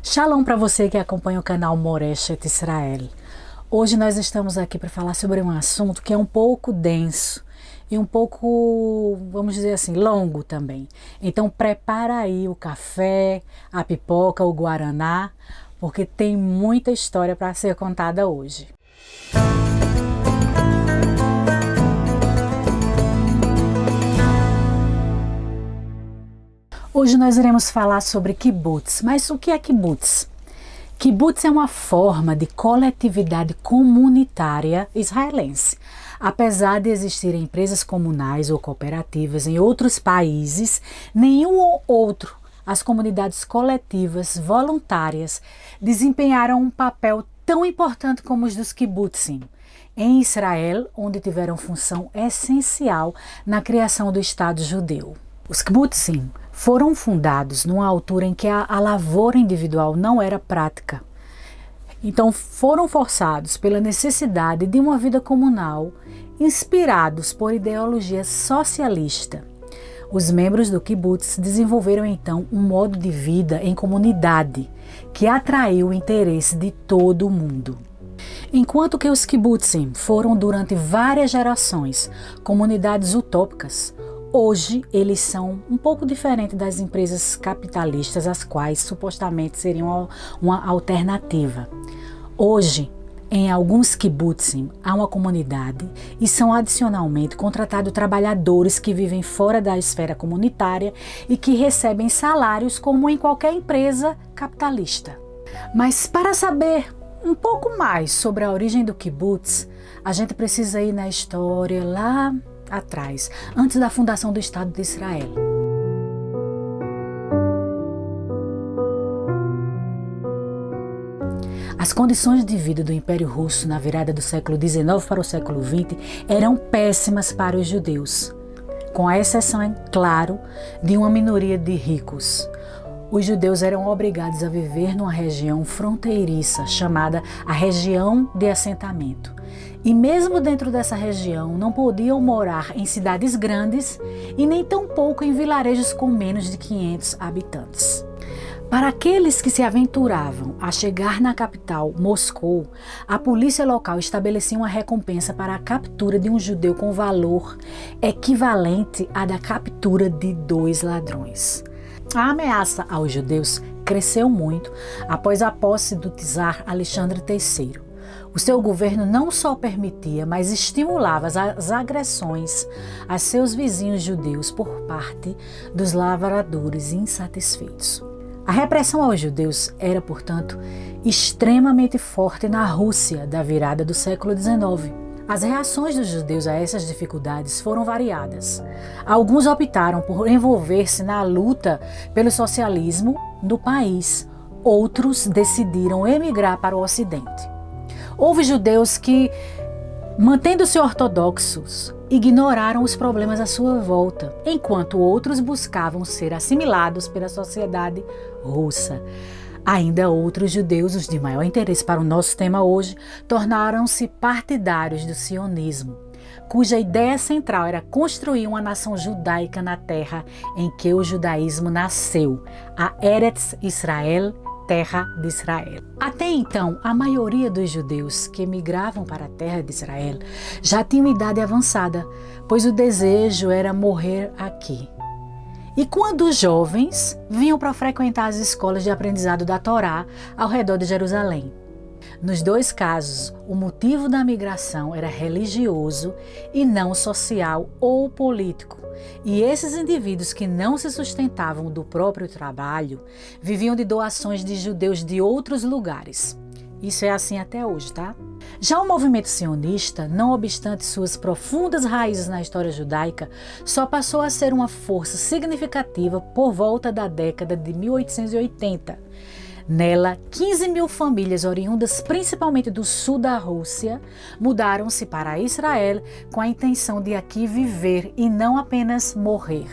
Shalom para você que acompanha o canal Moreshet Israel. Hoje nós estamos aqui para falar sobre um assunto que é um pouco denso e um pouco, vamos dizer assim, longo também. Então prepara aí o café, a pipoca, o guaraná, porque tem muita história para ser contada hoje. Hoje nós iremos falar sobre kibbutz. Mas o que é kibbutz? Kibbutz é uma forma de coletividade comunitária israelense. Apesar de existirem empresas comunais ou cooperativas em outros países, nenhum outro, as comunidades coletivas voluntárias desempenharam um papel tão importante como os dos kibbutzim em Israel, onde tiveram função essencial na criação do Estado judeu. Os kibbutzim foram fundados numa altura em que a lavoura individual não era prática. Então foram forçados pela necessidade de uma vida comunal, inspirados por ideologia socialista. Os membros do kibbutz desenvolveram então um modo de vida em comunidade que atraiu o interesse de todo o mundo. Enquanto que os kibbutzim foram durante várias gerações comunidades utópicas, hoje eles são um pouco diferentes das empresas capitalistas, as quais supostamente seriam uma alternativa. Hoje, em alguns kibbutzim, há uma comunidade e são adicionalmente contratados trabalhadores que vivem fora da esfera comunitária e que recebem salários como em qualquer empresa capitalista. Mas para saber um pouco mais sobre a origem do kibbutz, a gente precisa ir na história lá atrás, antes da fundação do Estado de Israel. As condições de vida do Império Russo na virada do século XIX para o século XX eram péssimas para os judeus, com a exceção, é claro, de uma minoria de ricos. Os judeus eram obrigados a viver numa região fronteiriça chamada a região de assentamento. E mesmo dentro dessa região não podiam morar em cidades grandes e nem tampouco em vilarejos com menos de 500 habitantes. Para aqueles que se aventuravam a chegar na capital, Moscou, a polícia local estabelecia uma recompensa para a captura de um judeu com valor equivalente à da captura de 2 ladrões. A ameaça aos judeus cresceu muito após a posse do czar Alexandre III. O seu governo não só permitia, mas estimulava as agressões a seus vizinhos judeus por parte dos lavradores insatisfeitos. A repressão aos judeus era, portanto, extremamente forte na Rússia da virada do século XIX. As reações dos judeus a essas dificuldades foram variadas. Alguns optaram por envolver-se na luta pelo socialismo no país, outros decidiram emigrar para o Ocidente. Houve judeus que, mantendo-se ortodoxos, ignoraram os problemas à sua volta, enquanto outros buscavam ser assimilados pela sociedade russa. Ainda outros judeus, os de maior interesse para o nosso tema hoje, tornaram-se partidários do sionismo, cuja ideia central era construir uma nação judaica na terra em que o judaísmo nasceu, a Eretz Israel, terra de Israel. Até então, a maioria dos judeus que emigravam para a terra de Israel já tinham idade avançada, pois o desejo era morrer aqui. E quando os jovens vinham para frequentar as escolas de aprendizado da Torá ao redor de Jerusalém. Nos dois casos, o motivo da migração era religioso e não social ou político. E esses indivíduos que não se sustentavam do próprio trabalho viviam de doações de judeus de outros lugares. Isso é assim até hoje, tá? Já o movimento sionista, não obstante suas profundas raízes na história judaica, só passou a ser uma força significativa por volta da década de 1880. Nela, 15 mil famílias oriundas principalmente do sul da Rússia mudaram-se para Israel com a intenção de aqui viver e não apenas morrer,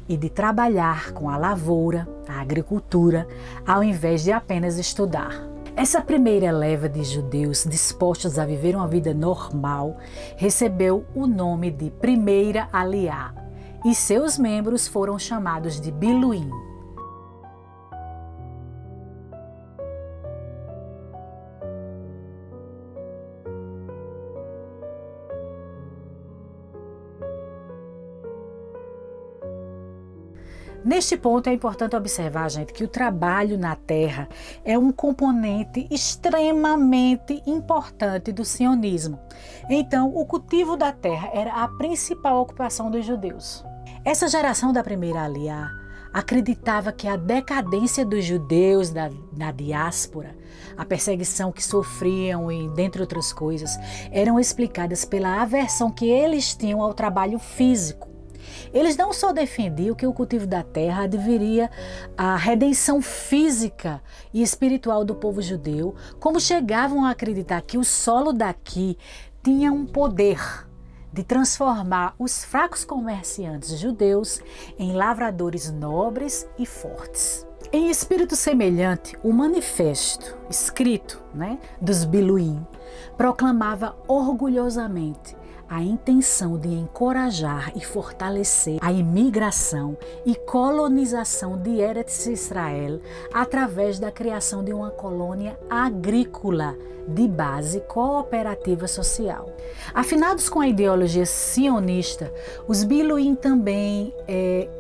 e de trabalhar com a lavoura, a agricultura, ao invés de apenas estudar. Essa primeira leva de judeus dispostos a viver uma vida normal recebeu o nome de Primeira Aliá e seus membros foram chamados de Biluim. Neste ponto é importante observar, gente, que o trabalho na terra é um componente extremamente importante do sionismo. Então, o cultivo da terra era a principal ocupação dos judeus. Essa geração da primeira aliá acreditava que a decadência dos judeus na diáspora, a perseguição que sofriam e, dentre outras coisas, eram explicadas pela aversão que eles tinham ao trabalho físico. Eles não só defendiam que o cultivo da terra adviria à redenção física e espiritual do povo judeu, como chegavam a acreditar que o solo daqui tinha um poder de transformar os fracos comerciantes judeus em lavradores nobres e fortes. Em espírito semelhante, o manifesto escrito dos Biluim proclamava orgulhosamente a intenção de encorajar e fortalecer a imigração e colonização de Eretz Israel através da criação de uma colônia agrícola de base cooperativa social. Afinados com a ideologia sionista, os Biluim também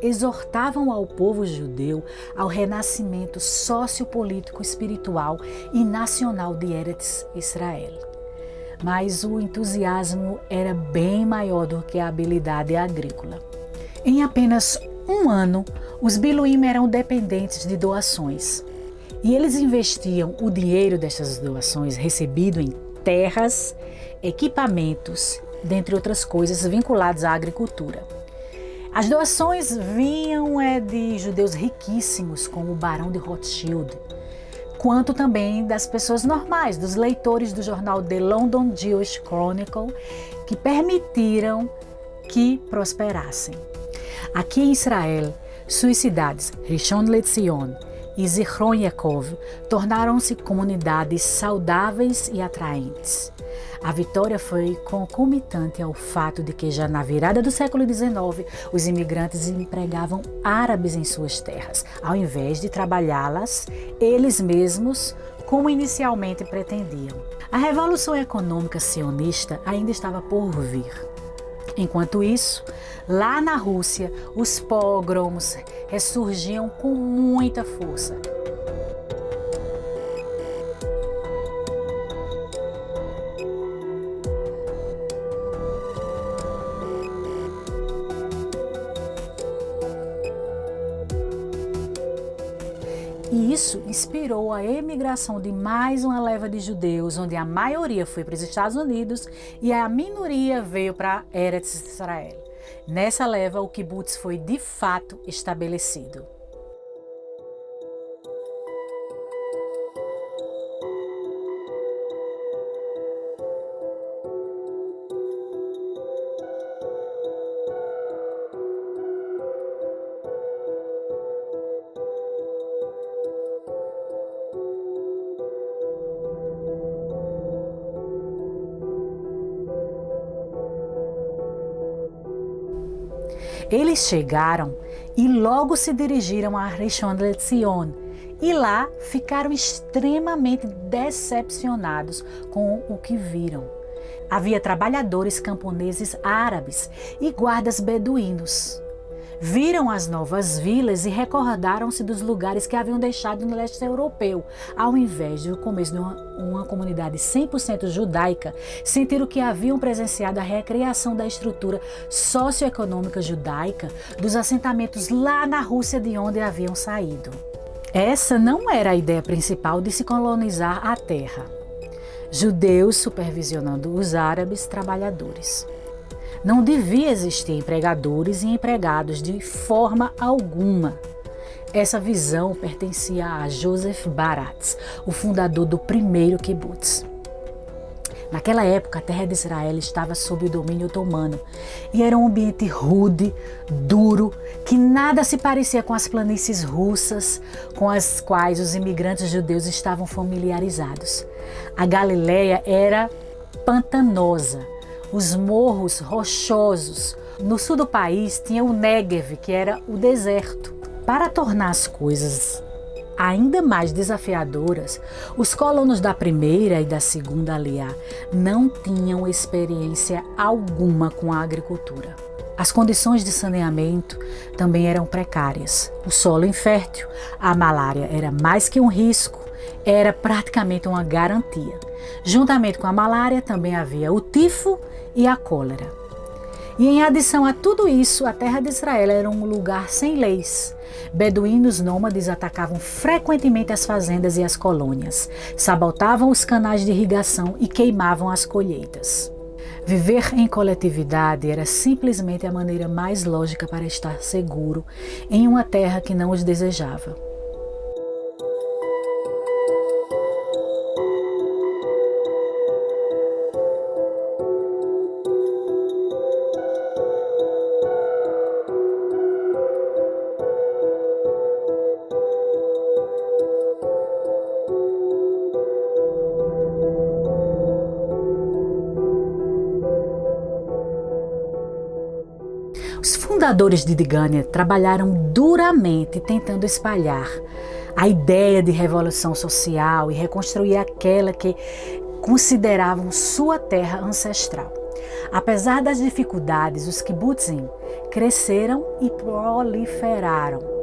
exortavam ao povo judeu ao renascimento sociopolítico, espiritual e nacional de Eretz Israel. Mas o entusiasmo era bem maior do que a habilidade agrícola. Em apenas um ano, os Biluim eram dependentes de doações. E eles investiam o dinheiro dessas doações recebido em terras, equipamentos, dentre outras coisas vinculadas à agricultura. As doações vinham de judeus riquíssimos, como o barão de Rothschild, quanto também das pessoas normais, dos leitores do jornal The London Jewish Chronicle, que permitiram que prosperassem. Aqui em Israel, suas cidades Rishon LeZion e Zichron Yaakov tornaram-se comunidades saudáveis e atraentes. A vitória foi concomitante ao fato de que já na virada do século XIX, os imigrantes empregavam árabes em suas terras, ao invés de trabalhá-las eles mesmos, como inicialmente pretendiam. A revolução econômica sionista ainda estava por vir. Enquanto isso, lá na Rússia, os pogroms ressurgiam com muita força. E isso inspirou a emigração de mais uma leva de judeus, onde a maioria foi para os Estados Unidos e a minoria veio para Eretz Israel. Nessa leva, o kibbutz foi de fato estabelecido. Eles chegaram e logo se dirigiram a Rishon LeZion e lá ficaram extremamente decepcionados com o que viram. Havia trabalhadores camponeses árabes e guardas beduínos. Viram as novas vilas e recordaram-se dos lugares que haviam deixado no leste europeu. Ao invés de, no começo de uma comunidade 100% judaica, sentiram que haviam presenciado a recriação da estrutura socioeconômica judaica dos assentamentos lá na Rússia de onde haviam saído. Essa não era a ideia principal de se colonizar a terra. Judeus supervisionando os árabes trabalhadores. Não devia existir empregadores e empregados de forma alguma. Essa visão pertencia a Joseph Baratz, o fundador do primeiro kibbutz. Naquela época, a terra de Israel estava sob o domínio otomano e era um ambiente rude, duro, que nada se parecia com as planícies russas com as quais os imigrantes judeus estavam familiarizados. A Galileia era pantanosa, os morros rochosos. No sul do país tinha o Negev, que era o deserto. Para tornar as coisas ainda mais desafiadoras, os colonos da primeira e da segunda aliá não tinham experiência alguma com a agricultura. As condições de saneamento também eram precárias. O solo infértil, a malária era mais que um risco, era praticamente uma garantia. Juntamente com a malária também havia o tifo e a cólera. E em adição a tudo isso, a terra de Israel era um lugar sem leis. Beduínos nômades atacavam frequentemente as fazendas e as colônias, sabotavam os canais de irrigação e queimavam as colheitas. Viver em coletividade era simplesmente a maneira mais lógica para estar seguro em uma terra que não os desejava. Os fundadores de Digânia trabalharam duramente tentando espalhar a ideia de revolução social e reconstruir aquela que consideravam sua terra ancestral. Apesar das dificuldades, os kibbutzim cresceram e proliferaram.